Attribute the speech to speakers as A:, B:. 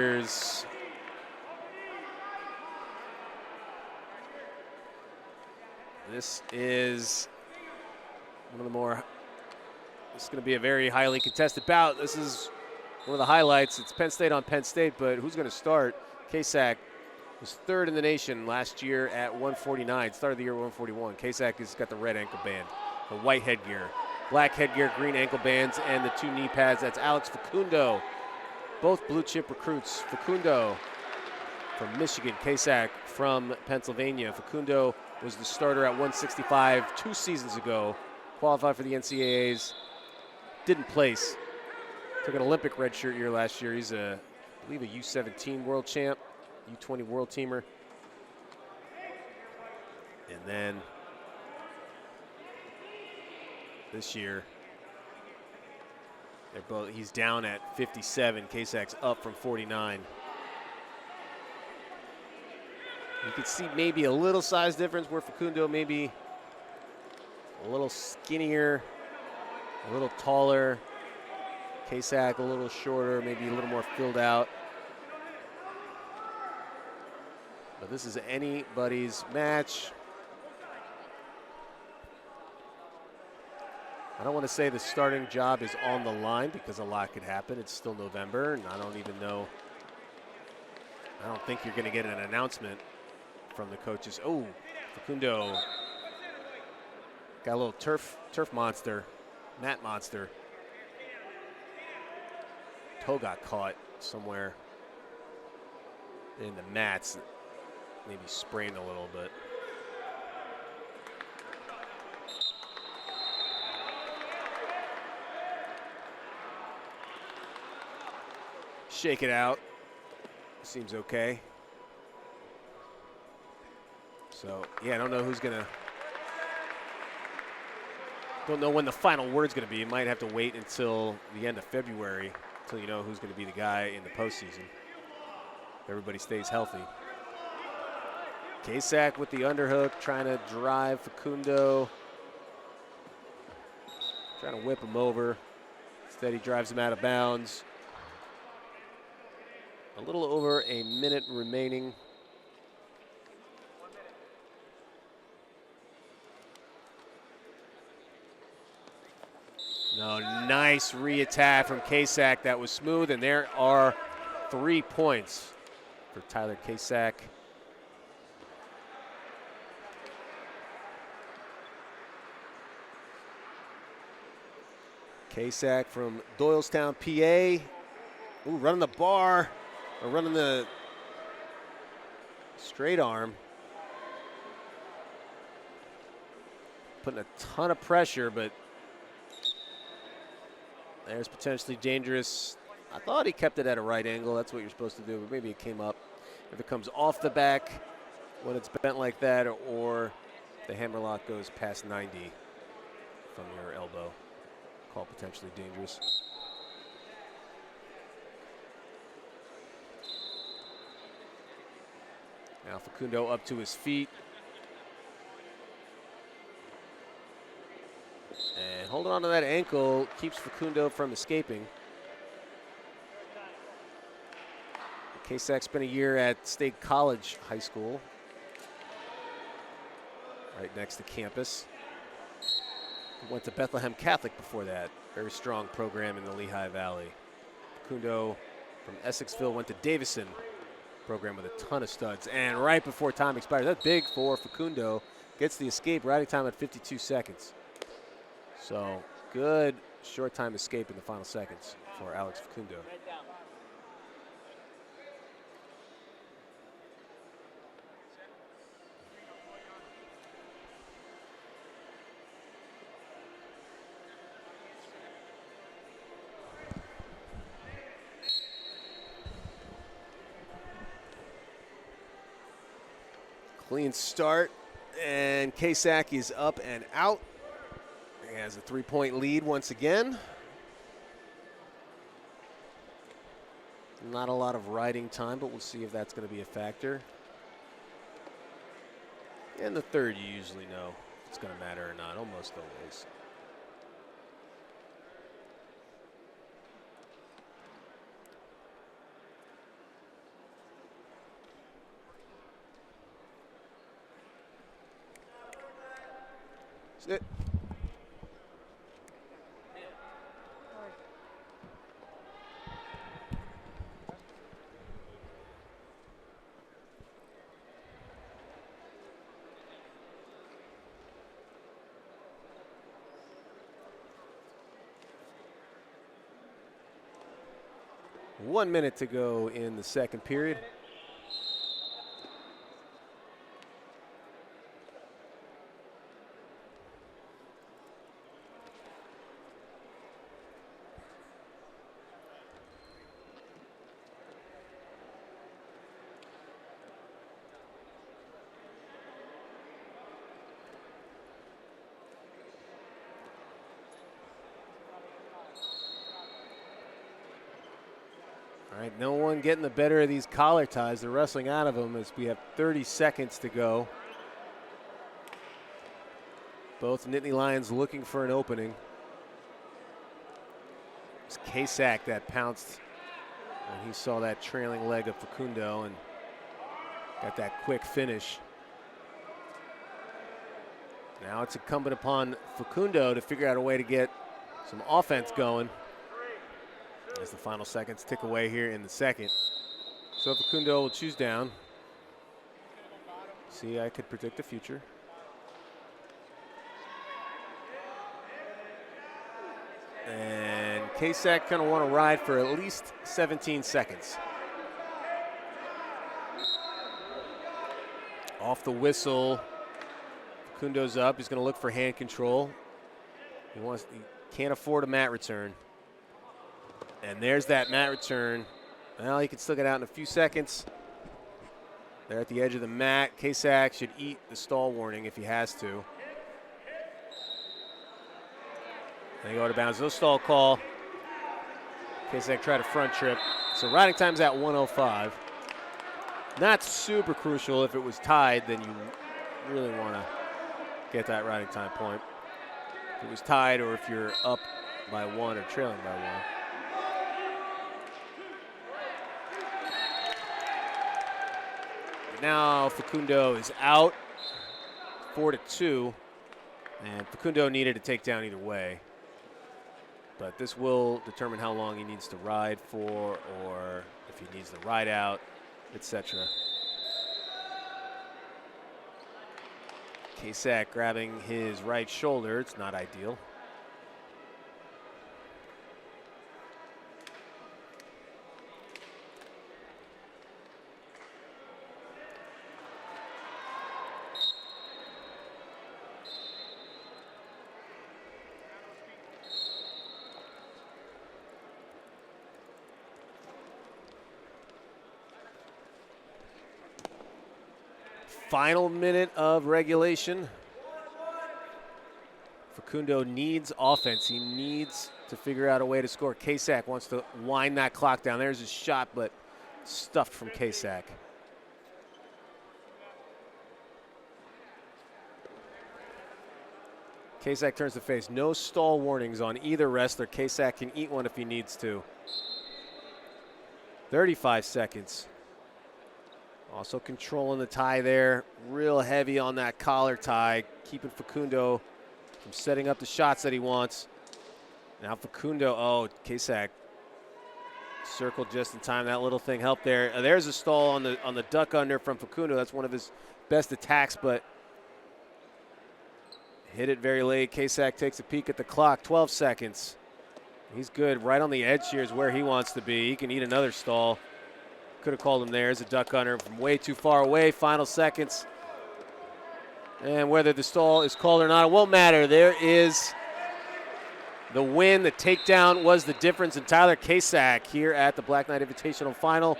A: This is one of the more, it's going to be a very highly contested bout. This is one of the highlights. It's Penn State on Penn State, but who's going to start? Kasak was third in the nation last year at 149, start of the year 141. Kasak has got the red ankle band, the white headgear, black headgear, green ankle bands, and the 2 knee pads. That's Alex Facundo, both blue chip recruits. Facundo from Michigan, Kasak from Pennsylvania. Facundo was the starter at 165 2 seasons ago, qualified for the NCAAs, didn't place. Took an Olympic redshirt year last year. He's I believe a U17 world champ, U20 world teamer. And then this year, he's down at 57. Kasak's up from 49. You can see maybe a little size difference where Facundo maybe a little skinnier, a little taller. Kasak a little shorter, maybe a little more filled out. But this is anybody's match. I don't want to say the starting job is on the line because a lot could happen. It's still November, and I don't even know. I don't think you're going to get an announcement from the coaches. Oh, Facundo got a little turf monster, mat monster. Toe got caught somewhere in the mats, maybe sprained a little bit. Shake it out. Seems okay. So, yeah, I don't know who's gonna. Don't know when the final word's gonna be. You might have to wait until the end of February until you know who's gonna be the guy in the postseason. Everybody stays healthy. Kasak with the underhook, trying to drive Facundo. Trying to whip him over. Instead, he drives him out of bounds. A little over a minute remaining. No, nice re-attack from Kasak. That was smooth, and there are 3 points for Tyler Kasak. Kasak from Doylestown, PA. Ooh, running the bar, or running the straight arm. Putting a ton of pressure, but there's potentially dangerous. I thought he kept it at a right angle. That's what you're supposed to do, but maybe it came up. If it comes off the back when it's bent like that, or the hammerlock goes past 90 from your elbow, called potentially dangerous. Now Facundo up to his feet. And holding on to that ankle keeps Facundo from escaping. Kasak spent a year at State College High School, right next to campus. He went to Bethlehem Catholic before that. Very strong program in the Lehigh Valley. Facundo from Essexville went to Davison, program with a ton of studs. And right before time expires, that's big for Facundo. Gets the escape, riding time at 52 seconds. So good short time escape in the final seconds for Alex Facundo. Clean start, and Kasak is up and out. He has a 3-point lead once again. Not a lot of riding time, but we'll see if that's going to be a factor. In the third, you usually know if it's going to matter or not, almost always. Sit. One minute to go in the second period. All right, no one getting the better of these collar ties. They're wrestling out of them as we have 30 seconds to go. Both Nittany Lions looking for an opening. It's Kasak that pounced when he saw that trailing leg of Facundo and got that quick finish. Now it's incumbent upon Facundo to figure out a way to get some offense going as the final seconds tick away here in the second. So Facundo will choose down. See, I could predict the future. And Kasak going to want to ride for at least 17 seconds. Off the whistle. Facundo's up. He's going to look for hand control. He can't afford a mat return. And there's that mat return. Well, he can still get out in a few seconds. They're at the edge of the mat. Kasak should eat the stall warning if he has to. They go out of bounds. No stall call. Kasak tried a front trip. So riding time's at 1:05. Not super crucial. If it was tied, then you really want to get that riding time point. If it was tied or if you're up by one or trailing by one. Now Facundo is out, 4-2, and Facundo needed to take down either way. But this will determine how long he needs to ride for, or if he needs to ride out, etc. Kasak grabbing his right shoulder. It's not ideal. Final minute of regulation. Facundo needs offense. He needs to figure out a way to score. Kasak wants to wind that clock down. There's his shot, but stuffed from Kasak. Kasak turns to face. No stall warnings on either wrestler. Kasak can eat one if he needs to. 35 seconds. Also controlling the tie there. Real heavy on that collar tie, keeping Facundo from setting up the shots that he wants. Now Facundo, Kasak circled just in time. That little thing helped there. There's a stall on the duck under from Facundo. That's one of his best attacks, but hit it very late. Kasak takes a peek at the clock. 12 seconds. He's good. Right on the edge here is where he wants to be. He can eat another stall. Could have called him there as a duck hunter from way too far away. Final seconds. And whether the stall is called or not, it won't matter. There is the win. The takedown was the difference. And Tyler Kasak here at the Black Knight Invitational Final